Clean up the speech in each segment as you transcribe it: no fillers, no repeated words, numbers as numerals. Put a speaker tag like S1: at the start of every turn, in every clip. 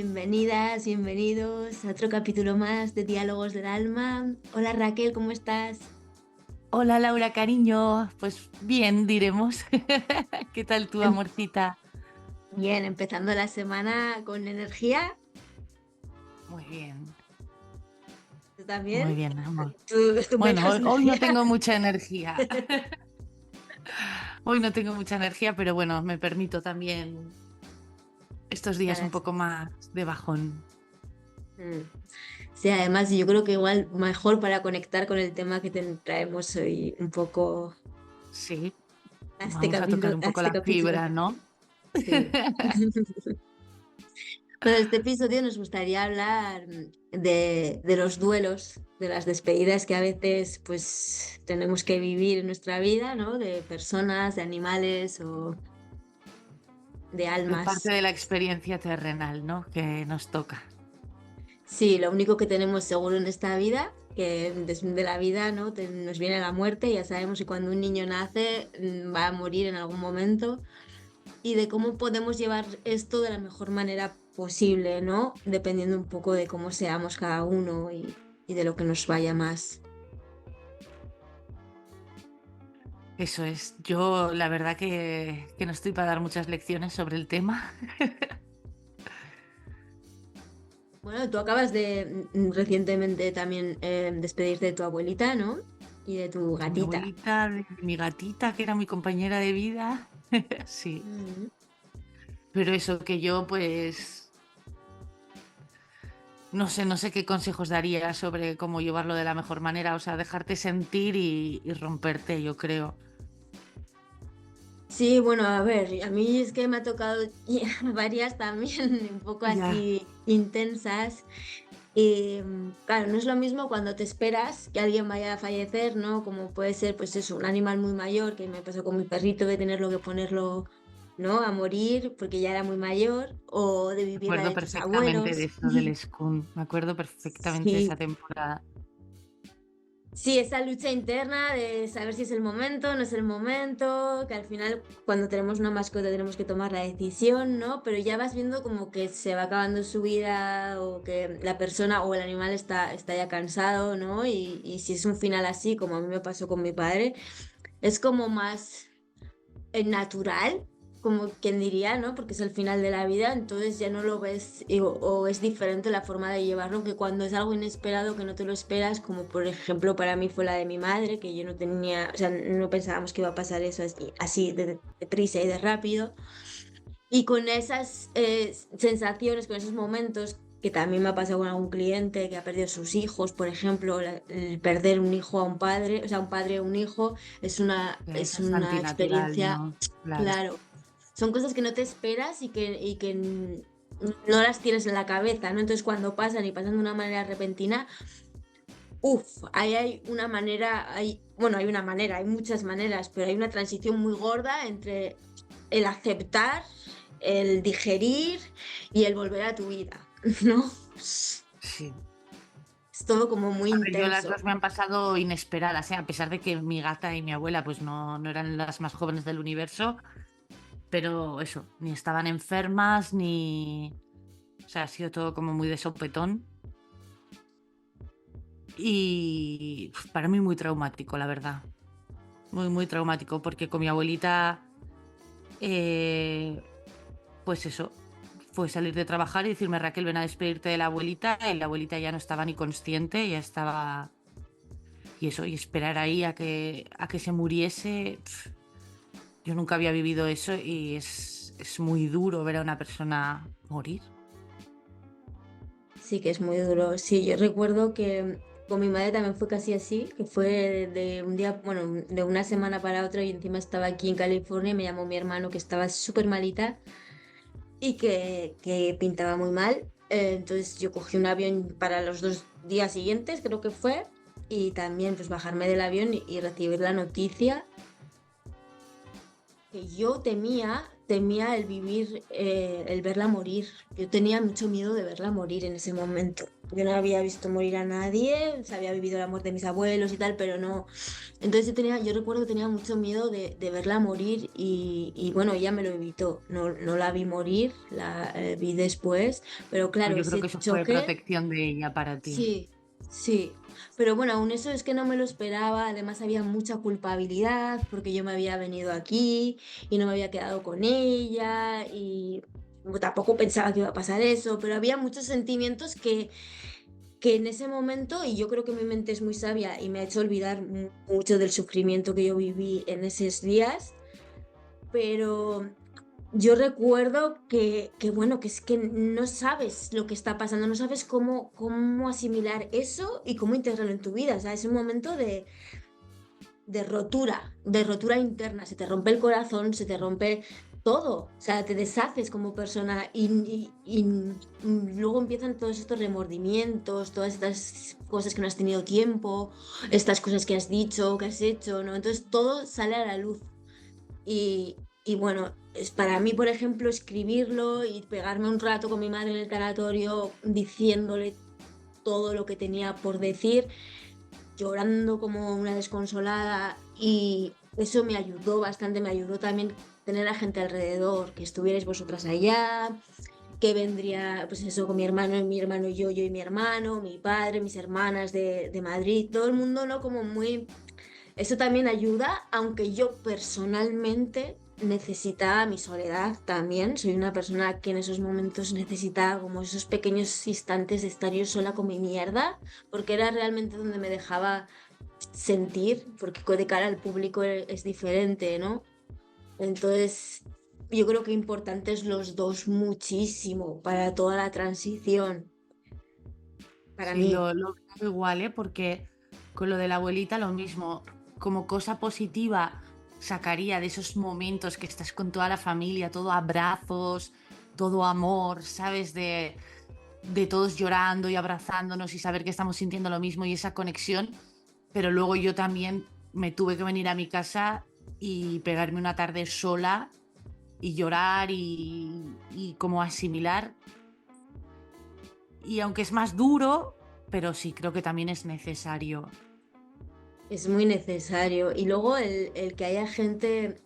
S1: bienvenidas, bienvenidos a otro capítulo más de Diálogos del Alma. Hola Raquel, ¿cómo estás?
S2: Hola Laura, cariño. Pues bien, diremos. ¿Qué tal tu
S1: Em-
S2: amorcita?
S1: Bien, empezando la semana con energía.
S2: Muy bien,
S1: ¿Tú también?
S2: muy bien, amor.
S1: ¿Tú
S2: Bueno,
S1: menos
S2: hoy
S1: energía?
S2: no tengo mucha energía. Hoy no tengo mucha energía, pero bueno, me permito también estos días un
S1: Nada,
S2: poco más de bajón.
S1: mm. Sí, además yo creo que igual mejor para conectar con el tema que traemos hoy un poco
S2: Sí,
S1: a este
S2: vamos a
S1: capítulo,
S2: tocar un
S1: a
S2: poco
S1: este
S2: la
S1: capítulo.
S2: fibra, ¿no?
S1: Sí. Bueno, este episodio nos gustaría hablar de los duelos, de las despedidas que a veces pues tenemos que vivir en nuestra vida, ¿no? De personas, de animales o de
S2: Es parte
S1: almas.
S2: de la experiencia terrenal, ¿no? Que nos toca.
S1: Sí, lo único que tenemos seguro en esta vida, que después de la vida, ¿no? Nos viene la muerte, ya sabemos que cuando un niño nace va a morir en algún momento y de cómo podemos llevar esto de la mejor manera posible, ¿no? Dependiendo un poco de cómo seamos cada uno y de lo que nos vaya más.
S2: Eso es. Yo la verdad que no estoy para dar muchas lecciones sobre el tema.
S1: Bueno, tú acabas de recientemente también despedirte de tu abuelita, ¿no? Y de tu
S2: De mi
S1: gatita.
S2: abuelita, de mi gatita, que era mi compañera de vida. Sí,
S1: Mm.
S2: pero eso que yo pues no sé qué consejos daría sobre cómo llevarlo de la mejor manera, o sea, dejarte sentir y romperte, yo creo.
S1: Sí, bueno, a ver, a mí es que me ha tocado varias también, un poco
S2: Ya,
S1: así intensas. Y claro, no es lo mismo cuando te esperas que alguien vaya a fallecer, ¿no? Como puede ser, pues eso, un animal muy mayor, que me pasó con mi perrito de tenerlo que ponerlo, ¿no? A morir porque ya era muy mayor, o de
S2: me
S1: vivir la
S2: acuerdo
S1: de tus
S2: perfectamente de
S1: abuelos.
S2: eso, del Skun, me acuerdo perfectamente de
S1: Sí,
S2: esa temporada.
S1: sí, esa lucha interna de saber si es el momento, no es el momento, que al final cuando tenemos una mascota tenemos que tomar la decisión, ¿no? Pero ya vas viendo como que se va acabando su vida o que la persona o el animal está ya cansado, ¿no? Y si es un final así, como a mí me pasó con mi padre, es como más natural, como quien diría, ¿no? Porque es el final de la vida, entonces ya no lo ves o es diferente la forma de llevarlo que cuando es algo inesperado que no te lo esperas, como por ejemplo para mí fue la de mi madre, que yo no tenía, o sea, no pensábamos que iba a pasar eso así de prisa y de rápido. Y con esas sensaciones, con esos momentos, que también me ha pasado con algún cliente que ha perdido sus hijos, por ejemplo, el perder un hijo a un padre, o sea, un padre a un hijo, es
S2: Es
S1: una
S2: antinatural,
S1: experiencia,
S2: ¿no? Claro.
S1: claro, son cosas que no te esperas y que no las tienes en la cabeza, ¿no? Entonces cuando pasan y pasan de una manera repentina, uff, ahí hay una manera, bueno, hay una manera, hay muchas maneras, pero hay una transición muy gorda entre el aceptar, el digerir y el volver a tu vida, ¿no?
S2: Sí.
S1: Es todo como muy
S2: A ver, yo las
S1: intenso.
S2: dos me han pasado inesperadas, ¿eh? A pesar de que mi gata y mi abuela pues no eran las más jóvenes del universo, pero eso, ni estaban enfermas, ni... O sea, ha sido todo como muy de sopetón y para mí muy traumático, la verdad. Muy, muy traumático, porque con mi abuelita, eh, pues eso, fue salir de trabajar y decirme, Raquel, ven a despedirte de la abuelita, y la abuelita ya no estaba ni consciente, ya estaba... Y eso, y esperar ahí a que se muriese. Yo nunca había vivido eso y es muy duro ver a una persona morir.
S1: Sí que es muy duro. Sí, yo recuerdo que con mi madre también fue casi así, que fue de un día, bueno, de una semana para otra y encima estaba aquí en California y me llamó mi hermano que estaba súper malita y que pintaba muy mal. Entonces yo cogí un avión para los 2 días siguientes, creo que fue, y también pues bajarme del avión y recibir la noticia que yo temía el vivir, el verla morir. Yo tenía mucho miedo de verla morir en ese momento. Yo no había visto morir a nadie, se había vivido la muerte de mis abuelos y tal, pero no. Entonces yo recuerdo que tenía mucho miedo de verla morir y bueno, ella me lo evitó. No, no la vi morir, la vi después, pero
S2: Pues
S1: claro,
S2: yo creo que
S1: ese
S2: eso fue
S1: choque.
S2: protección de ella para ti.
S1: Sí, sí. Pero bueno, aún eso es que no me lo esperaba. Además había mucha culpabilidad porque yo me había venido aquí y no me había quedado con ella y tampoco pensaba que iba a pasar eso, pero había muchos sentimientos que en ese momento, y yo creo que mi mente es muy sabia y me ha hecho olvidar mucho del sufrimiento que yo viví en esos días, pero yo recuerdo bueno, que es que no sabes lo que está pasando, no sabes cómo asimilar eso y cómo integrarlo en tu vida. O sea, es un momento de rotura interna. Se te rompe el corazón, se te rompe todo. O sea, te deshaces como persona y luego empiezan todos estos remordimientos, todas estas cosas que no has tenido tiempo, estas cosas que has dicho, que has hecho, ¿no? Entonces todo sale a la luz. Y bueno, es para mí, por ejemplo, escribirlo y pegarme un rato con mi madre en el tanatorio diciéndole todo lo que tenía por decir, llorando como una desconsolada y eso me ayudó bastante, me ayudó también tener a gente alrededor, que estuvierais vosotras allá, que vendría, pues eso, con mi hermano y yo y mi hermano, mi padre, mis hermanas de Madrid, todo el mundo, ¿no? Como muy eso también ayuda, aunque yo personalmente necesitaba mi soledad también. Soy una persona que en esos momentos necesitaba como esos pequeños instantes de estar yo sola con mi mierda, porque era realmente donde me dejaba sentir, porque de cara al público es diferente, ¿no? Entonces, yo creo que importantes los dos muchísimo para toda la transición, para
S2: Sí,
S1: mí.
S2: lo veo igual, ¿eh? Porque con lo de la abuelita lo mismo, como cosa positiva sacaría de esos momentos que estás con toda la familia, todo abrazos, todo amor, ¿sabes? De todos llorando y abrazándonos y saber que estamos sintiendo lo mismo y esa conexión, pero luego yo también me tuve que venir a mi casa y pegarme una tarde sola y llorar y como asimilar. Y aunque es más duro, pero sí creo que también es necesario.
S1: Es muy necesario. Y luego el que haya gente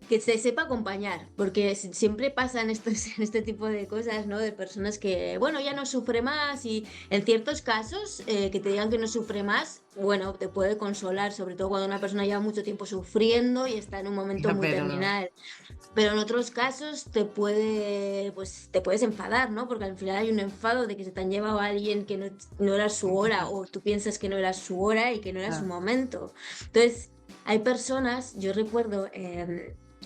S1: que se sepa acompañar, porque siempre pasan estos, este tipo de cosas, ¿no? De personas que, bueno, ya no sufre más y en ciertos casos que te digan que no sufre más, bueno, te puede consolar, sobre todo cuando una persona lleva mucho tiempo sufriendo y está en un momento
S2: Ya,
S1: muy
S2: pero
S1: terminal. Pero en otros casos te puede, pues te puedes enfadar, ¿no? Porque al final hay un enfado de que se te han llevado a alguien que no, no era su hora o tú piensas que no era su hora y que no era su
S2: ah,
S1: momento. Entonces, hay personas, yo recuerdo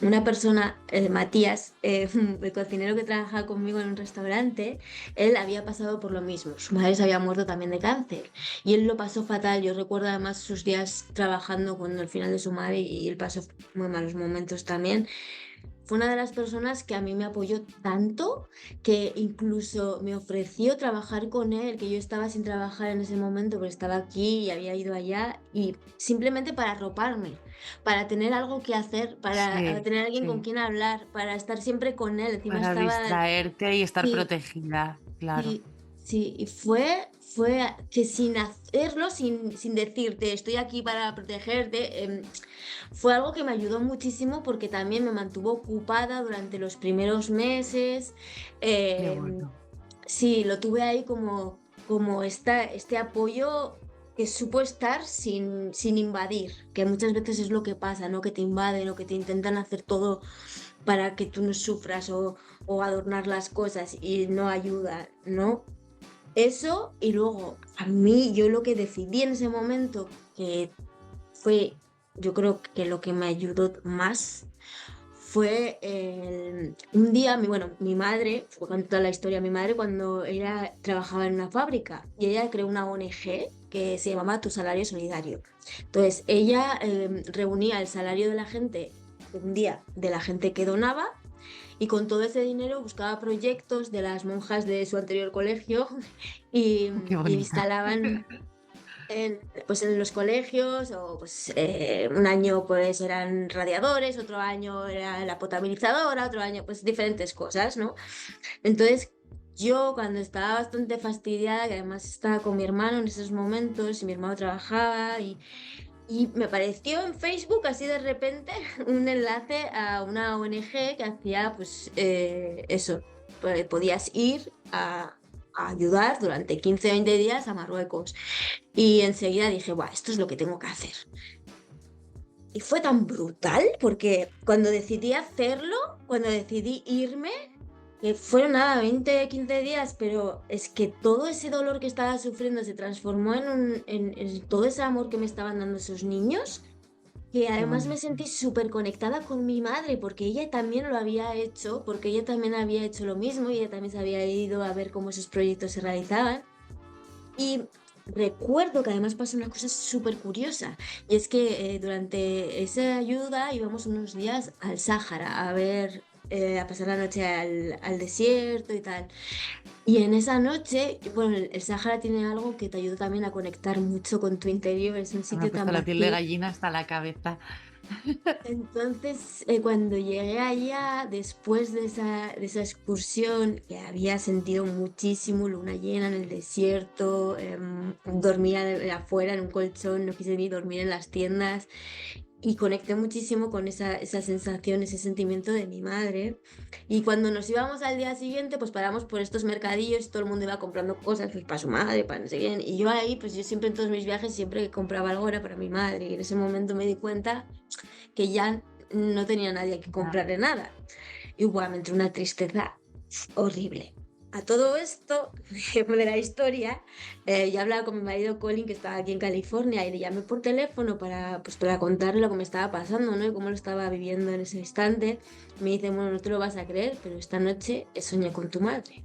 S1: una persona, Matías, el cocinero que trabajaba conmigo en un restaurante, él había pasado por lo mismo. Su madre se había muerto también de cáncer y él lo pasó fatal. Yo recuerdo además sus días trabajando cuando al final de su madre y él pasó muy malos momentos también. Fue una de las personas que a mí me apoyó tanto que incluso me ofreció trabajar con él, que yo estaba sin trabajar en ese momento, pero estaba aquí y había ido allá, y simplemente para arroparme, para tener algo que hacer, para
S2: sí,
S1: tener alguien con
S2: sí.
S1: quien hablar, para estar siempre con él. Encima
S2: Para
S1: estaba,
S2: distraerte y estar
S1: sí,
S2: protegida, claro.
S1: sí, sí, y fue que sin hacerlo, sin decirte, estoy aquí para protegerte, fue algo que me ayudó muchísimo porque también me mantuvo ocupada durante los primeros meses.
S2: Qué
S1: em,
S2: bueno.
S1: sí, lo tuve ahí como este apoyo que supo estar sin invadir, que muchas veces es lo que pasa, ¿no? Que te invaden o que te intentan hacer todo para que tú no sufras o adornar las cosas y no ayuda, ¿no? Eso y luego a mí yo lo que decidí en ese momento que fue, yo creo que lo que me ayudó más fue un día, bueno, mi madre, fue con toda la historia, mi madre cuando ella trabajaba en una fábrica y ella creó una ONG que se llamaba Tu Salario Solidario. Entonces, ella reunía el salario de la gente, un día, de la gente que donaba y con todo ese dinero buscaba proyectos de las monjas de su anterior colegio y
S2: Qué bonita.
S1: instalaban pues en los colegios, o pues un año pues eran radiadores, otro año era la potabilizadora, otro año pues diferentes cosas, ¿no? Entonces yo cuando estaba bastante fastidiada, que además estaba con mi hermano en esos momentos, y mi hermano trabajaba, y me apareció en Facebook así de repente un enlace a una ONG que hacía pues eso, pues, podías ir a ayudar durante 15 o 20 días a Marruecos. Y enseguida dije, Buah, esto es lo que tengo que hacer. Y fue tan brutal porque cuando decidí hacerlo, cuando decidí irme, que fueron nada, 20 15 días, pero es que todo ese dolor que estaba sufriendo se transformó en todo ese amor que me estaban dando esos niños, que
S2: Qué
S1: además me
S2: bonito.
S1: sentí súper conectada con mi madre, porque ella también lo había hecho, porque ella también había hecho lo mismo, y ella también se había ido a ver cómo esos proyectos se realizaban. Y recuerdo que además pasó una cosa súper curiosa, y es que durante esa ayuda íbamos unos días al Sáhara a ver, a pasar la noche al desierto y tal. Y en esa noche, bueno, el Sáhara tiene algo que te ayuda también a conectar mucho con tu interior, es un
S2: Me ha
S1: sitio tan
S2: puesto la piel de
S1: vacío.
S2: gallina hasta la cabeza.
S1: Entonces, cuando llegué allá, después de esa excursión, que había sentido muchísimo luna llena en el desierto, dormía afuera en un colchón, no quise ni dormir en las tiendas, y conecté muchísimo con esa sensación, ese sentimiento de mi madre. Y cuando nos íbamos al día siguiente, pues paramos por estos mercadillos y todo el mundo iba comprando cosas pues, para su madre, para no sé quién. Y yo ahí, pues yo siempre en todos mis viajes, siempre que compraba algo era para mi madre. Y en ese momento me di cuenta que ya no tenía nadie que
S2: Ya.
S1: comprarle nada. Y me entró una tristeza horrible. A todo esto de la historia, yo hablaba con mi marido Colin, que estaba aquí en California, y le llamé por teléfono para, pues, para contarle lo que me estaba pasando, ¿no? Y cómo lo estaba viviendo en ese instante. Me dice, bueno, no te lo vas a creer, pero esta noche soñé con tu madre.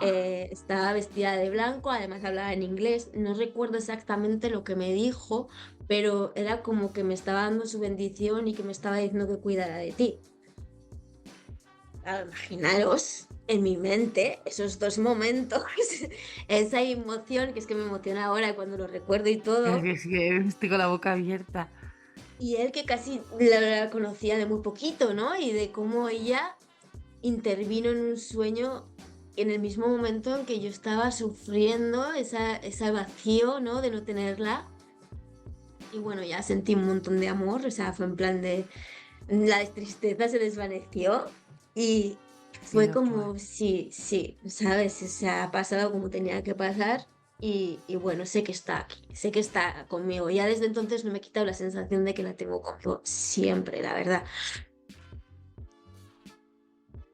S1: Estaba vestida de blanco, además hablaba en inglés. No recuerdo exactamente lo que me dijo, pero era como que me estaba dando su bendición y que me estaba diciendo que cuidara de ti. Claro, imaginaros en mi mente esos dos momentos, esa emoción, que es que me emociona ahora cuando lo recuerdo y todo,
S2: Es que estoy con la boca abierta.
S1: y él que casi la conocía de muy poquito, ¿no? Y de cómo ella intervino en un sueño en el mismo momento en que yo estaba sufriendo ese vacío, ¿no? De no tenerla. Y bueno, ya sentí un montón de amor, o sea, fue en plan de la tristeza se desvaneció y fue
S2: Qué guay.
S1: como, sí, sí, ¿sabes? O sea, ha pasado como tenía que pasar y bueno, sé que está aquí, sé que está conmigo. Ya desde entonces no me he quitado la sensación de que la tengo conmigo siempre, la verdad.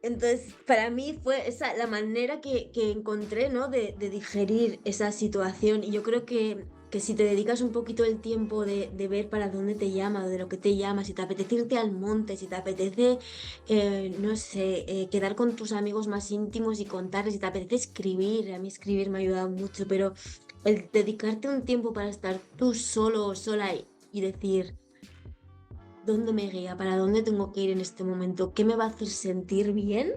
S1: Entonces, para mí fue esa la manera que encontré, ¿no? De digerir esa situación. Y yo creo que si te dedicas un poquito el tiempo de ver para dónde te llama, de lo que te llama, si te apetece irte al monte, si te apetece, no sé, quedar con tus amigos más íntimos y contarles, si te apetece escribir, a mí escribir me ha ayudado mucho, pero el dedicarte un tiempo para estar tú solo o sola y decir dónde me guía, para dónde tengo que ir en este momento, qué me va a hacer sentir bien,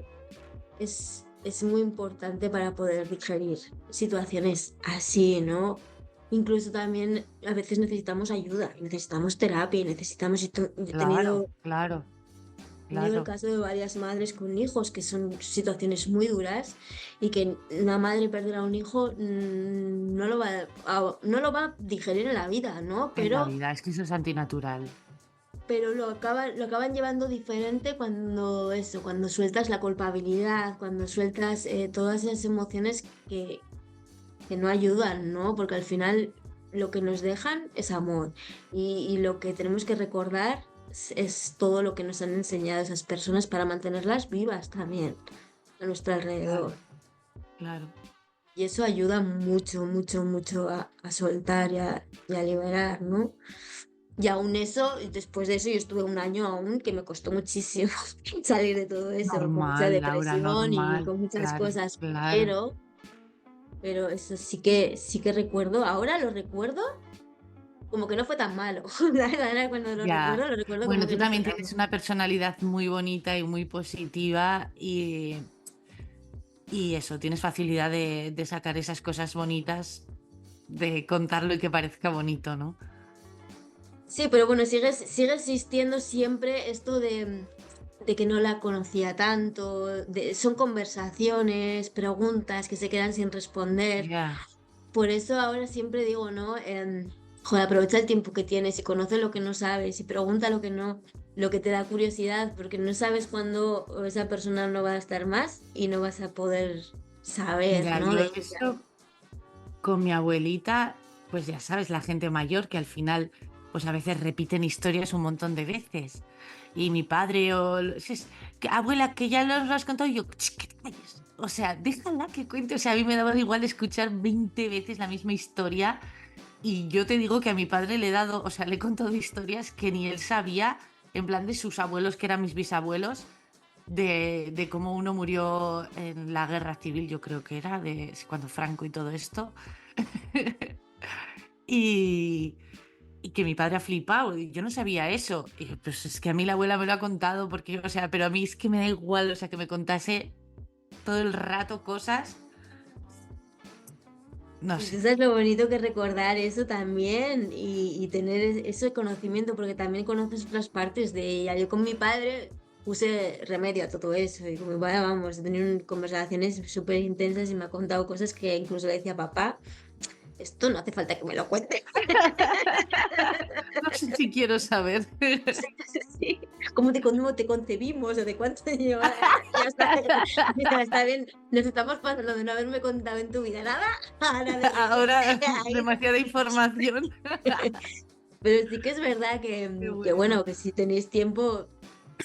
S1: es muy importante para poder digerir situaciones así, ¿no? Incluso también a veces necesitamos ayuda, necesitamos terapia, necesitamos... He
S2: Claro,
S1: tenido,
S2: claro,
S1: tenido el
S2: claro.
S1: caso de varias madres con hijos que son situaciones muy duras y que una madre perder a un hijo no lo va a digerir en la vida, ¿no?
S2: En la vida, es que eso es antinatural.
S1: Pero lo acaban llevando diferente cuando eso, cuando sueltas la culpabilidad, cuando sueltas todas esas emociones que no ayudan, ¿no? Porque al final lo que nos dejan es amor y lo que tenemos que recordar es todo lo que nos han enseñado esas personas para mantenerlas vivas también a nuestro
S2: Claro,
S1: alrededor.
S2: claro.
S1: Y eso ayuda mucho, mucho, mucho a soltar y a liberar, ¿no? Y aún eso, después de eso, yo estuve un año aún que me costó muchísimo salir de todo eso, con mucha
S2: Normal, Laura,
S1: depresión y
S2: normal.
S1: con muchas
S2: Claro,
S1: cosas,
S2: claro.
S1: pero eso sí que recuerdo, ahora lo recuerdo como que no fue tan malo. La verdad, ahora cuando
S2: Ya.
S1: lo recuerdo como
S2: Bueno,
S1: que
S2: tú
S1: no fue
S2: también
S1: tan
S2: tienes
S1: malo.
S2: una personalidad muy bonita y muy positiva y eso, tienes facilidad de sacar esas cosas bonitas de contarlo y que parezca bonito, ¿no?
S1: Sí, pero bueno, sigue existiendo siempre esto de que no la conocía tanto, son conversaciones, preguntas que se quedan sin responder.
S2: Ya,
S1: Por eso ahora siempre digo, ¿no? Joder, aprovecha el tiempo que tienes y conoce lo que no sabes y pregunta lo que no, lo que te da curiosidad, porque no sabes cuándo esa persona no va a estar más y no vas a poder saber,
S2: ya,
S1: ¿no?
S2: yo
S1: De ella.
S2: eso con mi abuelita, pues ya sabes, la gente mayor que al final, pues a veces repiten historias un montón de veces. Y mi padre abuela, que ya lo has contado, y yo, "Ch, que te calles". O sea, déjala que cuente. O sea, a mí me daba igual escuchar 20 veces la misma historia. Y yo te digo que a mi padre le he dado, o sea, le he contado historias que ni él sabía, en plan de sus abuelos, que eran mis bisabuelos, de cómo uno murió en la guerra civil, yo creo que era, de cuando Franco y todo esto. Y, y que mi padre ha flipado, y yo no sabía eso. Y pues es que a mí la abuela me lo ha contado, porque, o sea, pero a mí es que me da igual, o sea, que me contase todo el rato cosas, no
S1: Pues
S2: sé.
S1: eso es lo bonito que recordar eso también y tener ese conocimiento, porque también conoces otras partes de ella. Yo con mi padre puse remedio a todo eso y con mi padre, vamos, he tenido conversaciones súper intensas y me ha contado cosas que incluso le decía papá, esto no hace falta que me lo cuente.
S2: No sé si quiero saber.
S1: Sí. ¿Cómo te concebimos o de cuánto lleva? Ya está, ya está bien. Nos estamos pasando de no haberme contado en tu vida nada. Ahora de
S2: Ahora,
S1: repente ahí.
S2: demasiada información.
S1: Pero sí que es verdad
S2: Qué
S1: que
S2: bueno.
S1: bueno, que si tenéis tiempo,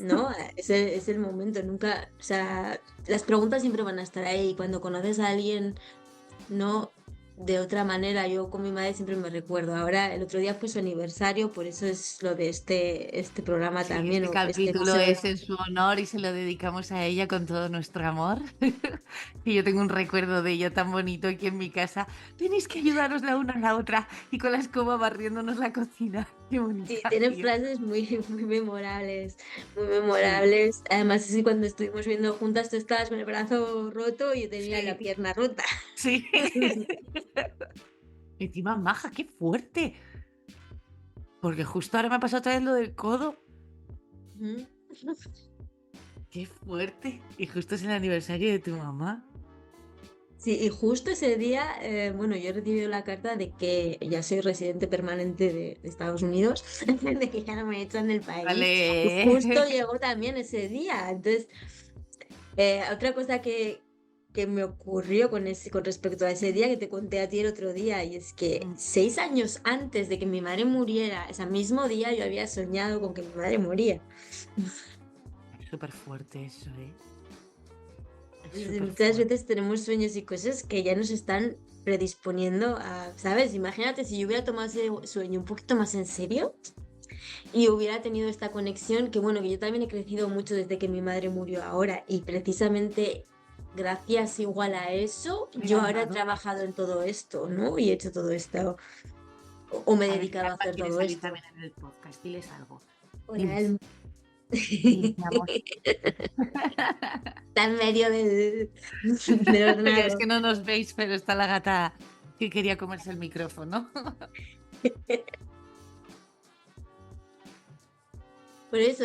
S1: ¿no? Es el momento. Nunca, o sea, las preguntas siempre van a estar ahí. Y cuando conoces a alguien, no de otra manera. Yo con mi madre siempre me recuerdo. Ahora, el otro día fue su aniversario, por eso es lo de este programa
S2: Sí,
S1: también,
S2: este
S1: o este
S2: capítulo
S1: episodio.
S2: es en su honor y se lo dedicamos a ella con todo nuestro amor. Y yo tengo un recuerdo de ella tan bonito aquí en mi casa. Tenéis que ayudaros la una a la otra y con la escoba barriéndonos la cocina. Qué
S1: Sí,
S2: bonita,
S1: tienen
S2: tío.
S1: frases muy, muy memorables, muy
S2: Sí,
S1: memorables. Además, es que cuando estuvimos viendo juntas, tú estabas con el brazo roto y yo tenía la
S2: sí,
S1: pierna rota.
S2: sí. Encima, maja, qué fuerte. Porque justo ahora me ha pasado otra vez lo del codo.
S1: Ujú.
S2: Qué fuerte. Y justo es el aniversario de tu mamá.
S1: Sí, y justo ese día, bueno, yo he recibido la carta de que ya soy residente permanente de Estados Unidos, de que ya no me echan del país. Y justo
S2: Vale.
S1: llegó también ese día. Entonces, otra cosa que me ocurrió con respecto a ese día que te conté a ti el otro día, y es que 6 años antes de que mi madre muriera, ese mismo día yo había soñado con que mi madre moría.
S2: Es súper fuerte eso, ¿eh? Es
S1: Entonces,
S2: súper
S1: muchas
S2: fuerte.
S1: veces tenemos sueños y cosas que ya nos están predisponiendo a, ¿sabes? Imagínate si yo hubiera tomado ese sueño un poquito más en serio y hubiera tenido esta conexión, que bueno, que yo también he crecido mucho desde que mi madre murió ahora y precisamente gracias igual a eso,
S2: Le
S1: yo
S2: han
S1: ahora he
S2: dado.
S1: trabajado en todo esto, ¿no? Y he hecho todo esto, o me he
S2: A ver, si
S1: dedicado a
S2: Alba
S1: hacer
S2: quiere
S1: todo
S2: salir
S1: esto.
S2: también en el podcast, diles algo.
S1: Hola,
S2: Diles,
S1: Alma.
S2: diles, mi amor.
S1: Está en medio del
S2: Es
S1: ordenador.
S2: que no nos veis, pero está la gata que quería comerse el micrófono.
S1: Por eso,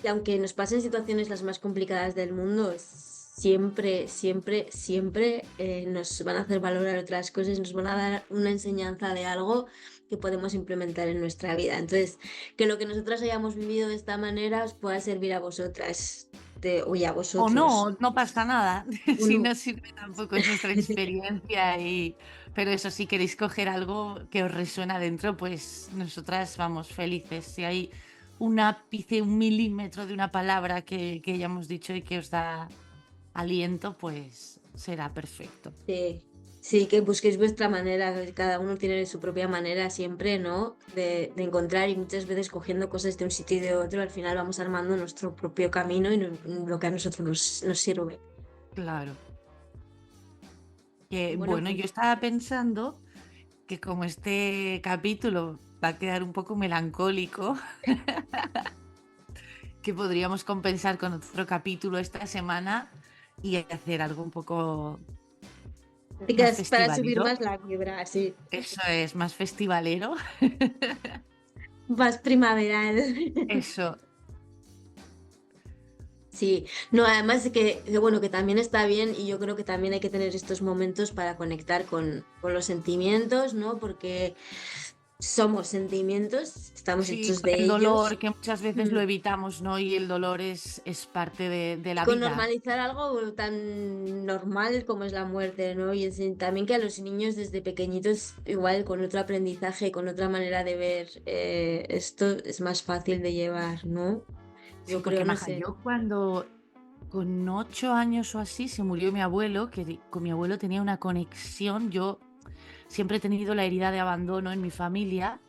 S1: que aunque nos pasen situaciones las más complicadas del mundo, siempre, siempre, siempre nos van a hacer valorar otras cosas, nos van a dar una enseñanza de algo que podemos implementar en nuestra vida. Entonces, que lo que nosotras hayamos vivido de esta manera os pueda servir a vosotras y a
S2: O
S1: vosotros.
S2: no, no pasa nada.
S1: O
S2: Si
S1: no.
S2: no sirve tampoco es nuestra experiencia y... Pero eso, si queréis coger algo que os resuena dentro, pues nosotras vamos felices. Si hay un ápice, un milímetro de una palabra que hayamos dicho y que os da aliento, pues será perfecto.
S1: Sí, sí, que busquéis vuestra manera, que cada uno tiene su propia manera siempre, ¿no? De encontrar y muchas veces cogiendo cosas de un sitio y de otro, al final vamos armando nuestro propio camino y lo que a nosotros nos sirve.
S2: Claro. Que,
S1: Bueno,
S2: bueno,
S1: pues
S2: yo estaba pensando que como este capítulo va a quedar un poco melancólico, que podríamos compensar con otro capítulo esta semana y hacer algo un poco más
S1: Para subir
S2: festivalero.
S1: más la vibra, sí.
S2: Eso es, más festivalero.
S1: Más primaveral.
S2: Eso,
S1: Sí, no, además de que, bueno, que también está bien y yo creo que también hay que tener estos momentos para conectar con los sentimientos, ¿no? Porque somos sentimientos, estamos
S2: sí,
S1: hechos
S2: con
S1: de
S2: el dolor
S1: ellos.
S2: que muchas veces
S1: Mm.
S2: lo evitamos, ¿no? Y el dolor es parte de
S1: Y
S2: la
S1: con
S2: vida.
S1: normalizar algo tan normal como es la muerte, ¿no? Y también que a los niños desde pequeñitos, igual con otro aprendizaje, con otra manera de ver esto, es más fácil de llevar, ¿no?
S2: Sí,
S1: Yo creo,
S2: porque
S1: no
S2: maja,
S1: sé.
S2: yo cuando con 8 años o así se murió mi abuelo, con mi abuelo tenía una conexión. Yo siempre he tenido la herida de abandono en mi familia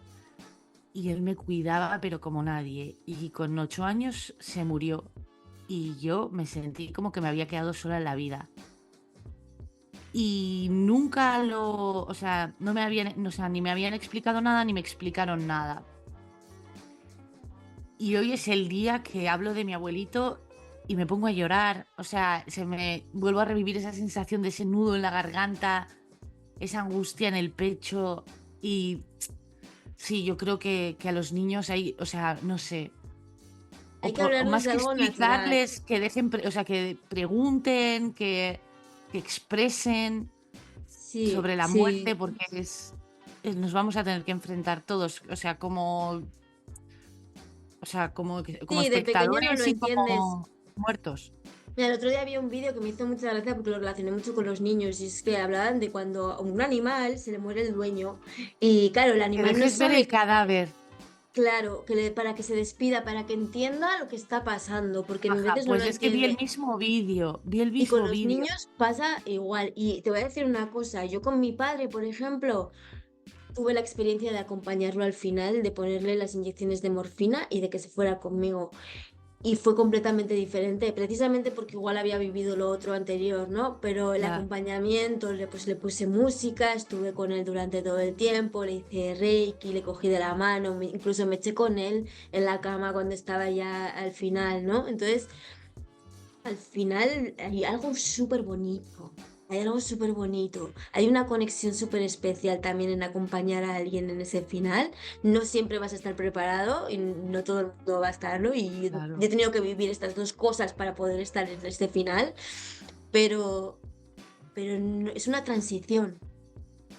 S2: y él me cuidaba, pero como nadie. Y con 8 años se murió y yo me sentí como que me había quedado sola en la vida. Y nunca o sea, no me habían, o sea, ni me habían explicado nada ni me explicaron nada. Y hoy es el día que hablo de mi abuelito y me pongo a llorar. O sea, se me vuelvo a revivir esa sensación de ese nudo en la garganta, esa angustia en el pecho. Y sí, yo creo que a los niños hay, o sea, no sé.
S1: Hay que
S2: O
S1: hablarles
S2: más
S1: de
S2: que
S1: algo natural.
S2: explicarles, que dejen, o sea, que pregunten, que expresen
S1: Sí,
S2: sobre la muerte,
S1: sí.
S2: porque nos vamos a tener que enfrentar todos. O sea, como
S1: Sí, de pequeño no lo
S2: espectadores y
S1: entiendes.
S2: como muertos.
S1: Mira, el otro día había un vídeo que me hizo mucha gracia porque lo relacioné mucho con los niños y es que hablaban de cuando a un animal se le muere el dueño y claro, el
S2: Que
S1: animal no
S2: dejes ver el
S1: sabe,
S2: cadáver.
S1: claro, para que se despida, para que entienda lo que está pasando, porque a
S2: Ajá,
S1: veces no lo
S2: pues es que
S1: entiende.
S2: vi el
S1: Y con
S2: mismo
S1: los
S2: vídeo.
S1: niños pasa igual. Y te voy a decir una cosa, yo con mi padre, por ejemplo, tuve la experiencia de acompañarlo al final, de ponerle las inyecciones de morfina y de que se fuera conmigo. Y fue completamente diferente, precisamente porque igual había vivido lo otro anterior, ¿no? Pero el
S2: Ya,
S1: acompañamiento, pues le puse música, estuve con él durante todo el tiempo, le hice reiki, le cogí de la mano, incluso me eché con él en la cama cuando estaba ya al final, ¿no? Entonces, al final hay algo súper bonito. Hay algo súper bonito. Hay una conexión súper especial también en acompañar a alguien en ese final. No siempre vas a estar preparado y no todo el mundo va a estarlo. Y yo
S2: claro.
S1: he tenido que vivir estas dos cosas para poder estar en este final. Pero, es una transición,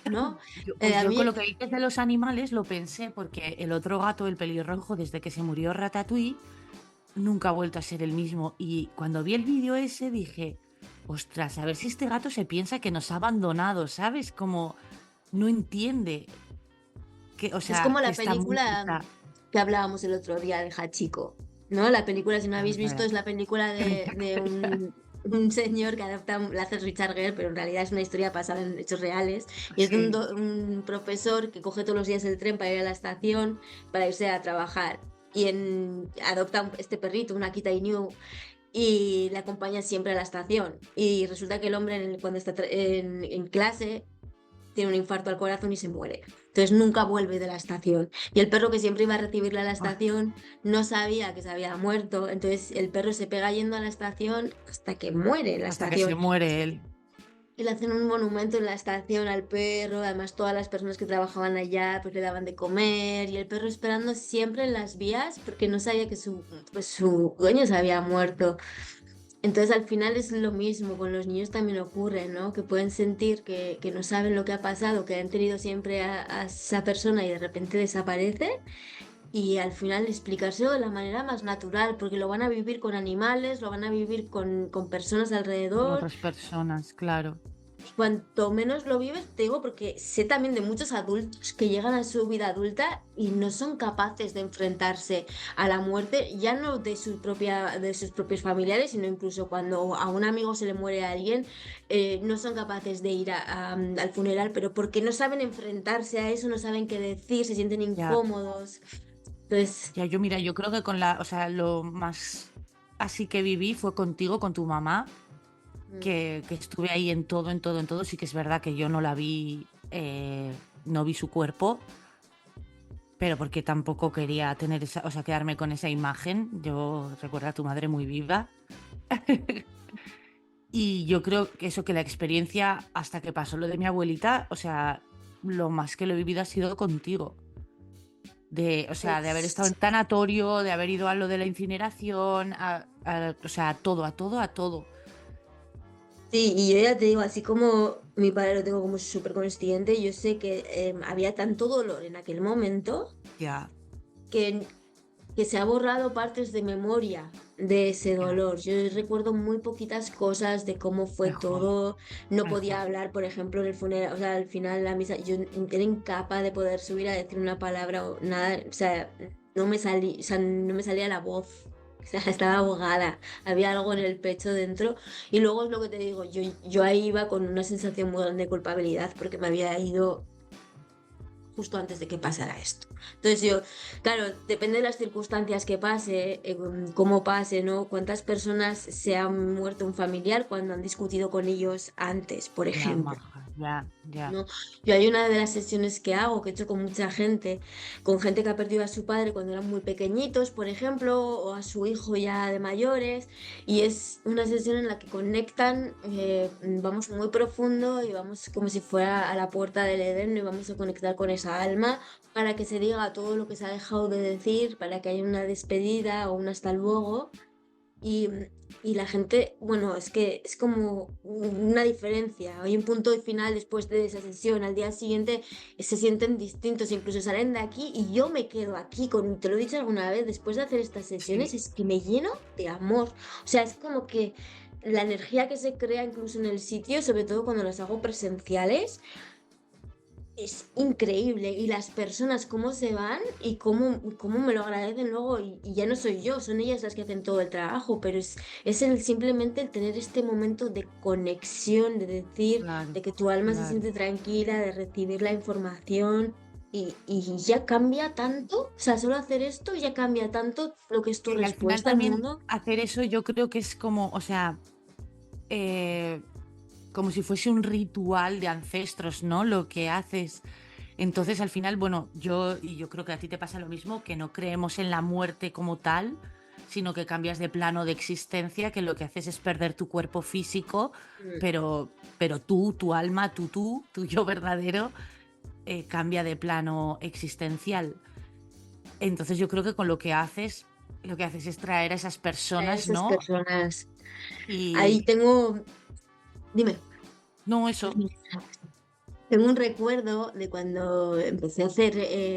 S1: ¿no?
S2: Pues
S1: A
S2: yo con
S1: mí,
S2: lo que dices de los animales lo pensé porque el otro gato, el pelirrojo, desde que se murió Ratatouille, nunca ha vuelto a ser el mismo. Y cuando vi el vídeo ese dije, ostras, a ver si este gato se piensa que nos ha abandonado, ¿sabes? Como no entiende que, o
S1: es
S2: sea,
S1: como
S2: que
S1: la
S2: está
S1: película
S2: muerta.
S1: que hablábamos el otro día de Hachiko, ¿no? La película, si no la habéis visto,
S2: Espera,
S1: es la película
S2: que me voy a
S1: de
S2: acordar.
S1: un señor que adapta, la hace Richard Gere, pero en realidad es una historia basada en hechos reales. Y es de
S2: Sí.
S1: un profesor que coge todos los días el tren para ir a la estación, para irse a trabajar. Y adopta este perrito, una Akita Inu, y le acompaña siempre a la estación. Y resulta que el hombre, cuando está en clase, tiene un infarto al corazón y se muere. Entonces nunca vuelve de la estación. Y el perro que siempre iba a recibirle a la
S2: Ay,
S1: estación no sabía que se había muerto. Entonces el perro se pega yendo a la estación hasta que muere en la
S2: hasta que se
S1: estación.
S2: muere él.
S1: Y le hacen un monumento en la estación al perro. Además todas las personas que trabajaban allá pues le daban de comer. Y el perro esperando siempre en las vías porque no sabía que pues, su dueño se había muerto. Entonces al final es lo mismo, con los niños también ocurre, ¿no? Que pueden sentir que no saben lo que ha pasado, que han tenido siempre a esa persona y de repente desaparece y al final explicárselo de la manera más natural, porque lo van a vivir con animales, lo van a vivir con personas
S2: Con
S1: alrededor.
S2: otras personas, claro.
S1: Y cuanto menos lo vives, te digo, porque sé también de muchos adultos que llegan a su vida adulta y no son capaces de enfrentarse a la muerte, ya no de sus propios familiares, sino incluso cuando a un amigo se le muere a alguien, no son capaces de ir al funeral, pero porque no saben enfrentarse a eso, no saben qué decir, se sienten
S2: Ya,
S1: incómodos. Entonces,
S2: ya, yo mira, yo creo que o sea, lo más así que viví fue contigo, con tu mamá,
S1: mm,
S2: que estuve ahí en todo, en todo, en todo. Sí que es verdad que yo no la vi, no vi su cuerpo, pero porque tampoco quería tener esa, o sea, quedarme con esa imagen. Yo recuerdo a tu madre muy viva. Y yo creo que eso, que la experiencia, hasta que pasó lo de mi abuelita, o sea, lo más que lo he vivido ha sido contigo. O sea, de haber estado en
S1: Pues
S2: tanatorio, de haber ido a lo de la incineración, o sea, a todo, a todo, a todo.
S1: sí, y yo ya te digo, así como mi padre lo tengo como súper consciente, yo sé que había tanto dolor en aquel momento
S2: Ya,
S1: que, que se ha borrado partes de memoria de ese
S2: ya,
S1: dolor. Yo recuerdo muy poquitas cosas de cómo fue
S2: mejor,
S1: todo. No podía
S2: mejor.
S1: hablar, por ejemplo, en el funeral, o sea, al final la misa, yo era incapaz de poder subir a decir una palabra o nada, o sea, o sea, no me salía la voz. O sea, estaba ahogada, había algo en el pecho dentro. Y luego es lo que te digo, yo ahí iba con una sensación muy grande de culpabilidad porque me había ido justo antes de que pasara esto. Entonces yo, claro, depende de las circunstancias que pase, cómo pase, ¿no? Cuántas personas se han muerto un familiar cuando han discutido con ellos antes, por
S2: Ya,
S1: ejemplo.
S2: maja, ya, ya.
S1: ¿No? Yo hay una de las sesiones que hago, que he hecho con mucha gente, con gente que ha perdido a su padre cuando eran muy pequeñitos, por ejemplo, o a su hijo ya de mayores, y es una sesión en la que conectan, vamos muy profundo y vamos como si fuera a la puerta del Edén y vamos a conectar con esa alma para que se diga todo lo que se ha dejado de decir, para que haya una despedida o un hasta luego. Y, y la gente, bueno, es que es como una diferencia. Hay un punto final después de esa sesión. Al día siguiente se sienten distintos, incluso salen de aquí y yo me quedo aquí con, te lo he dicho alguna vez, después de hacer estas sesiones
S2: Sí,
S1: es que me lleno de amor. O sea, es como que la energía que se crea incluso en el sitio, sobre todo cuando las hago presenciales, es increíble y las personas cómo se van y cómo me lo agradecen luego y ya no soy yo, son ellas las que hacen todo el trabajo, pero es simplemente el tener este momento de conexión, de decir,
S2: claro,
S1: de que tu alma se
S2: claro.
S1: siente tranquila, de recibir la información y ya cambia tanto, o sea, solo hacer esto ya cambia tanto lo que es tu
S2: Y al final
S1: respuesta al
S2: también
S1: mundo.
S2: hacer eso yo creo que es como, o sea, eh, como si fuese un ritual de ancestros, ¿no? Lo que haces. Entonces, al final, bueno, y yo creo que a ti te pasa lo mismo, que no creemos en la muerte como tal, sino que cambias de plano de existencia, que lo que haces es perder tu cuerpo físico,
S1: Mm,
S2: pero tú, tu alma, tu yo verdadero, cambia de plano existencial. Entonces yo creo que con lo que haces es traer a esas
S1: a
S2: personas,
S1: esas
S2: ¿no?
S1: personas. Ahí
S2: Y
S1: tengo, dime.
S2: no eso,
S1: Termina. Tengo un recuerdo de cuando empecé a hacer,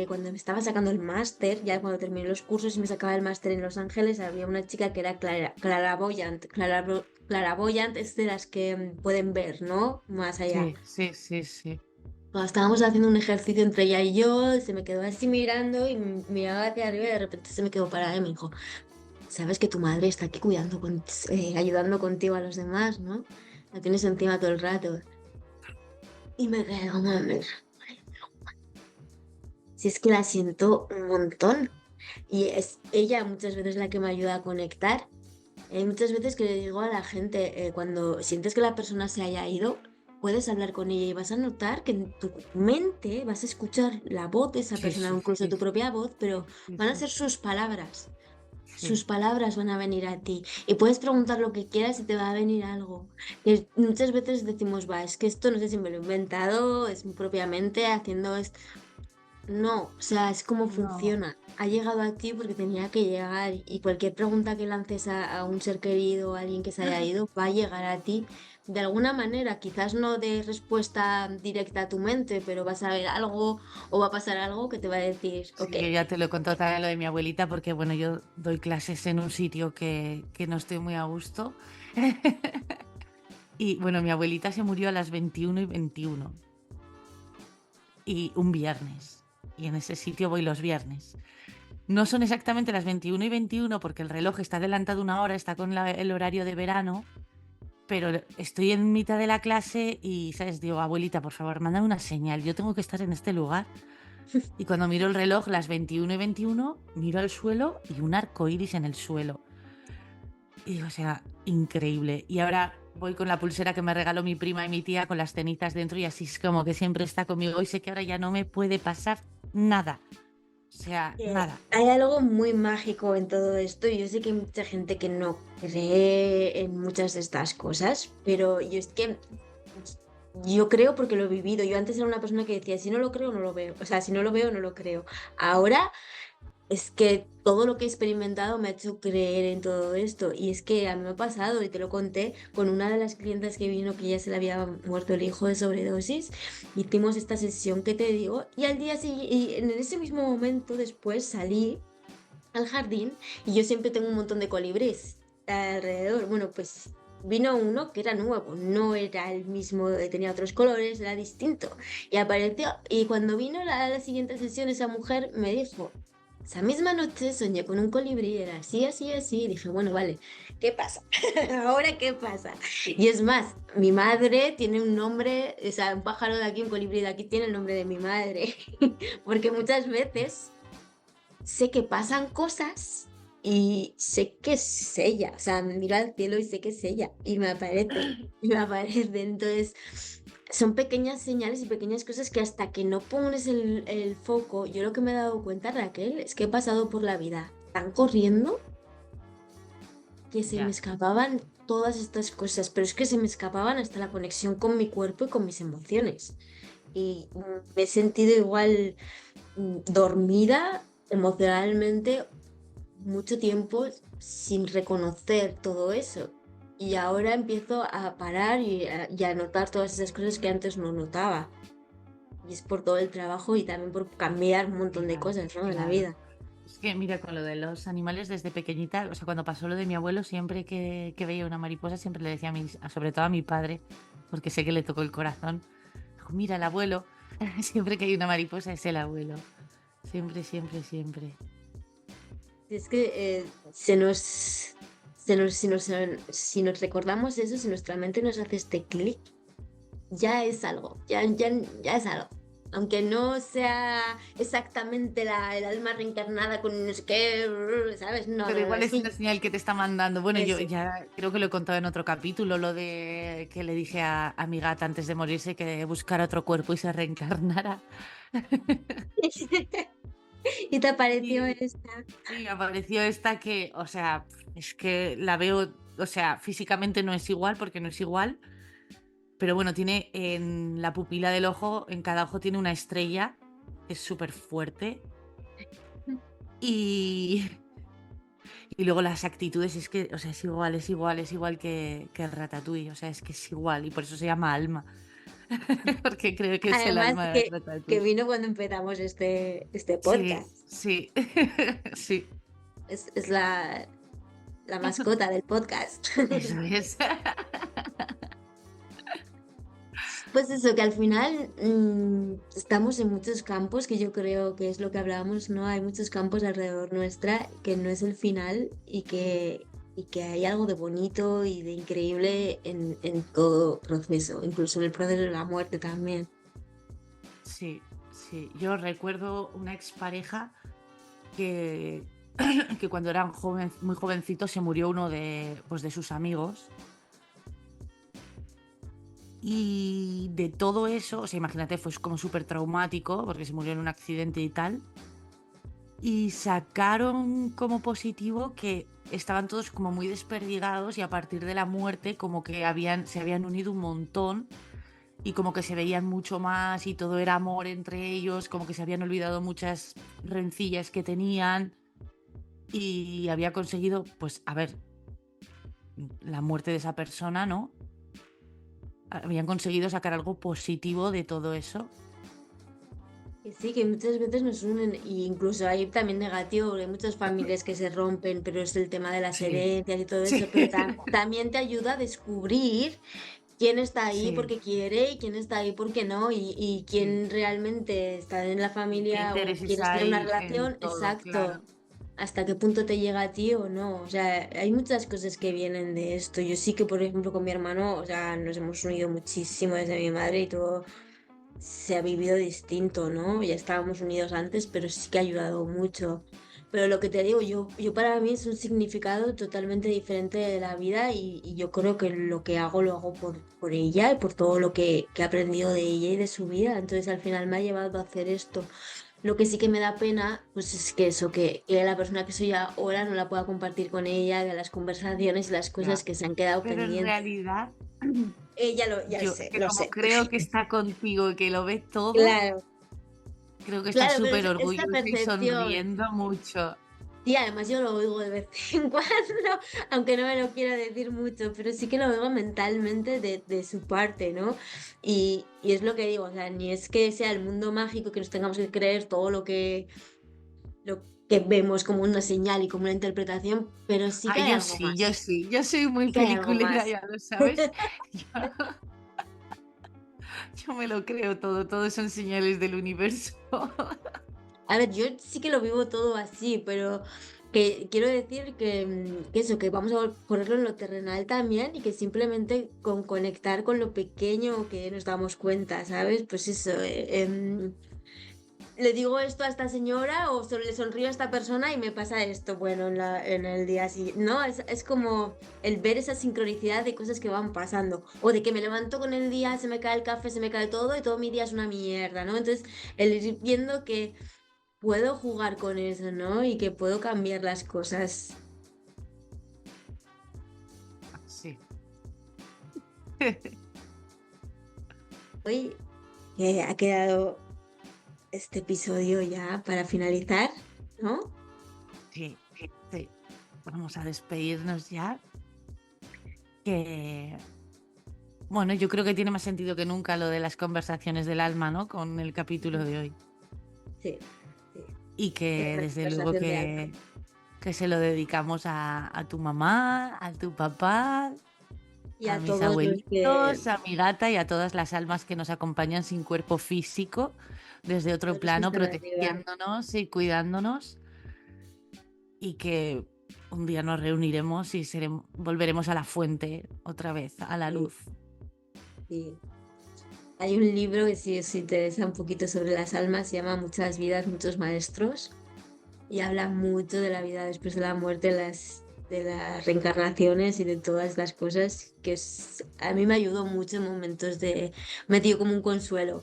S1: cuando me estaba sacando el máster, ya cuando terminé los cursos y me sacaba el máster en Los Ángeles, había una chica que era claraboyant. Claraboyant es de las que pueden ver, ¿no? Más allá.
S2: sí, sí, sí, sí.
S1: Cuando estábamos haciendo un ejercicio entre ella y yo, se me quedó así mirando y miraba hacia arriba y de repente se me quedó parada y me dijo, sabes que tu madre está aquí cuidando, ayudando contigo a los demás, ¿no? La tienes encima todo el rato. Y me quedé como, si es que la siento un montón. Y es ella muchas veces la que me ayuda a conectar. Hay muchas veces que le digo a la gente, cuando sientes que la persona se haya ido, puedes hablar con ella y vas a notar que en tu mente vas a escuchar la voz de esa
S2: Sí,
S1: persona,
S2: sí,
S1: incluso
S2: sí,
S1: tu propia voz, pero
S2: sí,
S1: van a
S2: sí,
S1: ser sus palabras.
S2: sí.
S1: Sus palabras van a venir a ti y puedes preguntar lo que quieras y te va a venir algo. Que muchas veces decimos, va, es que esto no sé si me lo he inventado, es mi propia mente haciendo esto. No, o sea, es como
S2: No,
S1: funciona. Ha llegado a ti porque tenía que llegar y cualquier pregunta que lances a un ser querido o a alguien que se haya ido va a llegar a ti de alguna manera, quizás no de respuesta directa a tu mente, pero vas a ver algo o va a pasar algo que te va a decir, ok,
S2: sí, yo ya te lo he contado también lo de mi abuelita, porque bueno, yo doy clases en un sitio que no estoy muy a gusto. Y bueno, mi abuelita se murió a las 21:21 y un viernes. Y en ese sitio voy los viernes. No son exactamente las 21:21 porque el reloj está adelantado una hora, está con el horario de verano, pero estoy en mitad de la clase y, ¿sabes? Digo, abuelita, por favor, mándame una señal, yo tengo que estar en este lugar. Y cuando miro el reloj, las 21:21, miro al suelo y un arco iris en el suelo. Y digo, o sea, increíble. Y ahora voy con la pulsera que me regaló mi prima y mi tía con las cenizas dentro y así es como que siempre está conmigo. Y sé que ahora ya no me puede pasar nada. O sea,
S1: Que
S2: nada.
S1: hay algo muy mágico en todo esto. Yo sé que hay mucha gente que no cree en muchas de estas cosas, pero yo es que yo creo porque lo he vivido. Yo antes era una persona que decía, si no lo creo, no lo veo. O sea, si no lo veo, no lo creo. Ahora es que todo lo que he experimentado me ha hecho creer en todo esto. Y es que a mí me ha pasado, y te lo conté, con una de las clientas que vino, que ya se le había muerto el hijo de sobredosis. Hicimos esta sesión que te digo, y al día siguiente, y en ese mismo momento después salí al jardín, y yo siempre tengo un montón de colibríes alrededor. Bueno, pues vino uno que era nuevo, no era el mismo, tenía otros colores, era distinto. Y apareció, y cuando vino la siguiente sesión, esa mujer me dijo, esa misma noche soñé con un colibrí, era así, así, así. Y dije, bueno, vale, ¿qué pasa? ¿Ahora qué pasa? Y es más, mi madre tiene un nombre, o sea, un pájaro de aquí, un colibrí de aquí, tiene el nombre de mi madre. Porque muchas veces sé que pasan cosas y sé que es ella. O sea, miro al cielo y sé que es ella. Y me aparece, y me aparece. Entonces, son pequeñas señales y pequeñas cosas que hasta que no pones el foco, yo lo que me he dado cuenta, Raquel, es que he pasado por la vida tan corriendo que se me
S2: Ya.
S1: escapaban todas estas cosas, pero es que se me escapaban hasta la conexión con mi cuerpo y con mis emociones. Y me he sentido igual dormida emocionalmente mucho tiempo sin reconocer todo eso. Y ahora empiezo a parar y a notar todas esas cosas que antes no notaba. Y es por todo el trabajo y también por cambiar un montón de
S2: Claro,
S1: cosas, ¿no? De la
S2: claro.
S1: vida.
S2: Es que mira, con lo de los animales desde pequeñita, o sea, cuando pasó lo de mi abuelo, siempre que veía una mariposa, siempre le decía sobre todo a mi padre, porque sé que le tocó el corazón, dijo, mira el abuelo, siempre que hay una mariposa es el abuelo. Siempre, siempre, siempre.
S1: Es que si nos recordamos eso, si nuestra mente nos hace este clic, ya es algo, ya es algo. Aunque no sea exactamente el alma reencarnada con no sé qué, ¿sabes? No,
S2: Pero
S1: no, no,
S2: igual
S1: es
S2: es una
S1: que
S2: señal que te está mandando. Bueno, yo
S1: eso.
S2: ya creo que lo he contado en otro capítulo, lo de que le dije a mi gata antes de morirse que buscara otro cuerpo y se reencarnara.
S1: Y te apareció
S2: Y
S1: esta.
S2: sí, apareció esta que, o sea, es que la veo, o sea, físicamente no es igual porque no es igual, pero bueno, tiene en la pupila del ojo, en cada ojo tiene una estrella, que es súper fuerte. Y, y luego las actitudes, es que, o sea, es igual que el Ratatouille, o sea, es que es igual y por eso se llama Alma, porque creo que es el
S1: Además,
S2: alma de
S1: que
S2: Ratatouille.
S1: vino cuando empezamos este
S2: Sí,
S1: podcast.
S2: sí, sí,
S1: Es la mascota del podcast.
S2: eso es.
S1: Pues eso, que al final estamos en muchos campos, que yo creo que es lo que hablábamos, ¿no? Hay muchos campos alrededor nuestra que no es el final y que hay algo de bonito y de increíble en todo proceso, incluso en el proceso de la muerte también.
S2: Sí, sí. Yo recuerdo una expareja que, que cuando eran muy jovencitos se murió uno pues de sus amigos. Y de todo eso, o sea, imagínate, fue como súper traumático porque se murió en un accidente y tal. Y sacaron como positivo que estaban todos como muy desperdigados y a partir de la muerte como que se habían unido un montón y como que se veían mucho más y todo era amor entre ellos, como que se habían olvidado muchas rencillas que tenían y había conseguido, pues, a ver, la muerte de esa persona, ¿no? Habían conseguido sacar algo positivo de todo eso.
S1: Que sí, que muchas veces nos unen, e incluso hay también negativo, porque hay muchas familias que se rompen, pero es el tema de las
S2: Sí,
S1: herencias y todo
S2: sí,
S1: eso, pero también te ayuda a descubrir quién está ahí
S2: sí,
S1: porque quiere y quién está ahí porque no, y
S2: sí.
S1: quién realmente está en la
S2: ¿Y qué
S1: familia o
S2: intereses
S1: quieres tener una
S2: hay en
S1: relación,
S2: todo?
S1: exacto,
S2: Claro.
S1: hasta qué punto te llega a ti o no. O sea, hay muchas cosas que vienen de esto. Yo sí que, por ejemplo, con mi hermano, o sea, nos hemos unido muchísimo desde mi madre y todo se ha vivido distinto, ¿no? Ya estábamos unidos antes, pero sí que ha ayudado mucho. Pero lo que te digo, yo para mí es un significado totalmente diferente de la vida y yo creo que lo hago por ella y por todo lo que he aprendido de ella y de su vida. Entonces al final me ha llevado a hacer esto. Lo que sí que me da pena, pues es que eso, que la persona que soy ahora no la pueda compartir con ella, de las conversaciones y las cosas
S2: Ya.
S1: que se han quedado
S2: Pero en
S1: pendientes.
S2: realidad,
S1: Ya
S2: yo
S1: sé,
S2: que
S1: lo
S2: como
S1: sé.
S2: creo que está contigo y que lo ves todo,
S1: Claro,
S2: creo que está
S1: claro, pero
S2: súper
S1: esta
S2: orgullosa y
S1: percepción.
S2: sonriendo mucho.
S1: Y además yo lo oigo de vez en cuando, aunque no me lo quiera decir mucho, pero sí que lo oigo mentalmente de su parte, ¿no? Y es lo que digo, o sea, ni es que sea el mundo mágico que nos tengamos que creer todo lo que vemos como una señal y como una interpretación, pero sí que
S2: Ay,
S1: hay algo más,
S2: yo soy muy
S1: sí que hay algo
S2: peliculera,
S1: más.
S2: ya lo sabes. Yo, yo me lo creo todo, todo son señales del universo.
S1: A ver, yo sí que lo vivo todo así, pero que quiero decir que eso, que vamos a ponerlo en lo terrenal también y que simplemente con conectar con lo pequeño que nos damos cuenta, ¿sabes? Pues eso, le digo esto a esta señora o le sonrío a esta persona y me pasa esto, bueno, en el día así, ¿no? Es como el ver esa sincronicidad de cosas que van pasando o de que me levanto con el día, se me cae el café, se me cae todo y todo mi día es una mierda, ¿no? Entonces, el ir viendo que puedo jugar con eso, ¿no? Y que puedo cambiar las cosas.
S2: Sí.
S1: Hoy ha quedado este episodio ya para finalizar, ¿no?
S2: Sí, sí. Vamos a despedirnos ya. Que, bueno, yo creo que tiene más sentido que nunca lo de las conversaciones del alma, ¿no? Con el capítulo de hoy.
S1: Sí, sí.
S2: Y
S1: Es
S2: que
S1: una
S2: desde luego
S1: conversación de alma.
S2: que se lo dedicamos a tu mamá, a tu papá,
S1: Y
S2: a
S1: a
S2: mis
S1: todos los que,
S2: abuelitos, a mi gata y a todas las almas que nos acompañan sin cuerpo físico, desde otro
S1: todos los que
S2: plano,
S1: están arriba.
S2: protegiéndonos y cuidándonos, y que un día nos reuniremos y volveremos a la fuente otra vez, a la
S1: Sí,
S2: luz.
S1: sí. Hay un libro que si os interesa un poquito sobre las almas, se llama Muchas vidas, muchos maestros. Y habla mucho de la vida después de la muerte, de las reencarnaciones y de todas las cosas a mí me ayudó mucho en momentos me dio como un consuelo,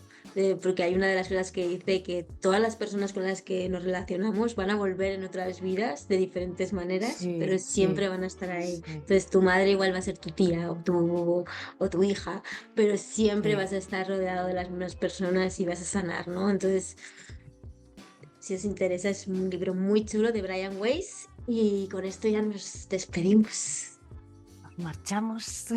S1: porque hay una de las cosas que dice que todas las personas con las que nos relacionamos van a volver en otras vidas de diferentes maneras, pero
S2: Sí,
S1: siempre
S2: sí,
S1: van a estar ahí.
S2: sí,
S1: Entonces tu madre igual va a ser tu tía o tu hija, pero siempre
S2: sí.
S1: vas a estar rodeado de las mismas personas y vas a sanar, ¿no? Entonces... Si os interesa, es un libro muy chulo de Brian Weiss y con esto ya nos despedimos.
S2: Nos marchamos.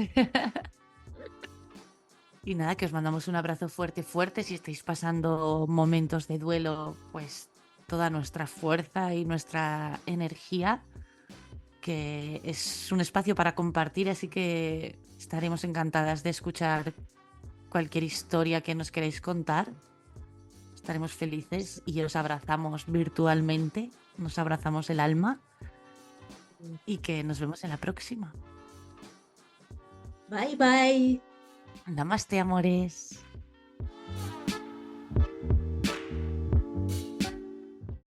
S2: Y nada, que os mandamos un abrazo fuerte, fuerte. Si estáis pasando momentos de duelo, pues toda nuestra fuerza y nuestra energía, que es un espacio para compartir, así que estaremos encantadas de escuchar cualquier historia que nos queráis contar. Estaremos felices y os abrazamos virtualmente, nos abrazamos el alma y que nos vemos en la próxima.
S1: Bye bye.
S2: Namaste, amores.